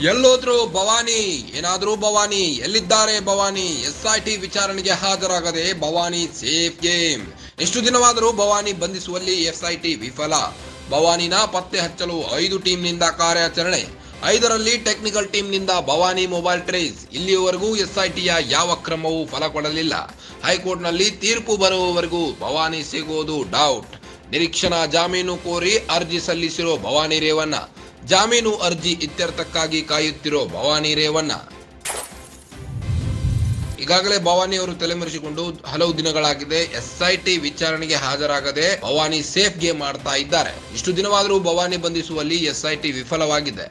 ಎಲ್ಲೋದ್ರು ಭವಾನಿ, ಏನಾದ್ರೂ ಭವಾನಿ, ಎಲ್ಲಿದ್ದಾರೆ ಭವಾನಿ? SIT ವಿಚಾರಣೆಗೆ ಹಾಜರಾಗದೆ ಭವಾನಿ ಸೇಫ್ ಗೇಮ್. ಎಷ್ಟು ದಿನವಾದರೂ ಭವಾನಿ ಬಂಧಿಸುವಲ್ಲಿ SIT ವಿಫಲ. ಭವಾನಿನ ಪತ್ತೆ ಹಚ್ಚಲು 5 ಟೀಮ್ನಿಂದ ಕಾರ್ಯಾಚರಣೆ, 5ರಲ್ಲಿ ಟೆಕ್ನಿಕಲ್ ಟೀಮ್ನಿಂದ ಭವಾನಿ ಮೊಬೈಲ್ ಟ್ರೇಸ್. ಇಲ್ಲಿಯವರೆಗೂ SITಯ ಯಾವ ಕ್ರಮವೂ ಫಲ ಕೊಡಲಿಲ್ಲ. ಹೈಕೋರ್ಟ್ನಲ್ಲಿ ತೀರ್ಪು ಬರುವವರೆಗೂ ಭವಾನಿ ಸಿಗೋದು ಡೌಟ್. ನಿರೀಕ್ಷಣಾ ಜಾಮೀನು ಕೋರಿ ಅರ್ಜಿ ಸಲ್ಲಿಸಿರೋ ಭವಾನಿ ರೇವಣ್ಣ, ಜಾಮೀನು ಅರ್ಜಿ ಇತ್ಯರ್ಥಕ್ಕಾಗಿ ಕಾಯುತ್ತಿರೋ ಭವಾನಿ ರೇವಣ್ಣ. ಈಗಾಗಲೇ ಭವಾನಿ ಅವರು ತಲೆಮರೆಸಿಕೊಂಡು ಹಲವು ದಿನಗಳಾಗಿದೆ. SIT ವಿಚಾರಣೆಗೆ ಹಾಜರಾಗದೆ ಭವಾನಿ ಸೇಫ್ ಗೇಮ್ ಮಾಡ್ತಾ ಇದ್ದಾರೆ. ಇಷ್ಟು ದಿನವಾದರೂ ಭವಾನಿ ಬಂಧಿಸುವಲ್ಲಿ SIT ವಿಫಲವಾಗಿದೆ.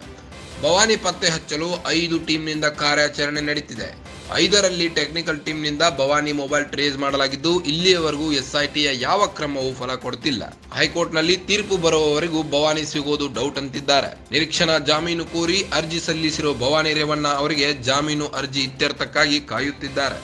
ಭವಾನಿ ಪತ್ತೆ ಹಚ್ಚಲು 5 ಟೀಮ್ನಿಂದ ಕಾರ್ಯಾಚರಣೆ ನಡೆಯುತ್ತಿದೆ. 5ರಲ್ಲಿ ಟೆಕ್ನಿಕಲ್ ಟೀಮ್ನಿಂದ ಭವಾನಿ ಮೊಬೈಲ್ ಟ್ರೇಸ್ ಮಾಡಲಾಗಿದ್ದು, ಇಲ್ಲಿಯವರೆಗೂ SITಯ ಯಾವ ಕ್ರಮವೂ ಫಲ ಕೊಡುತ್ತಿಲ್ಲ. ಹೈಕೋರ್ಟ್ನಲ್ಲಿ ತೀರ್ಪು ಬರುವವರೆಗೂ ಭವಾನಿ ಸಿಗೋದು ಡೌಟ್ ಅಂತಿದ್ದಾರೆ. ನಿರೀಕ್ಷಣಾ ಜಾಮೀನು ಕೋರಿ ಅರ್ಜಿ ಸಲ್ಲಿಸಿರೋ ಭವಾನಿ ರೇವಣ್ಣ ಅವರಿಗೆ ಜಾಮೀನು ಅರ್ಜಿ ಇತ್ಯರ್ಥಕ್ಕಾಗಿ ಕಾಯುತ್ತಿದ್ದಾರೆ.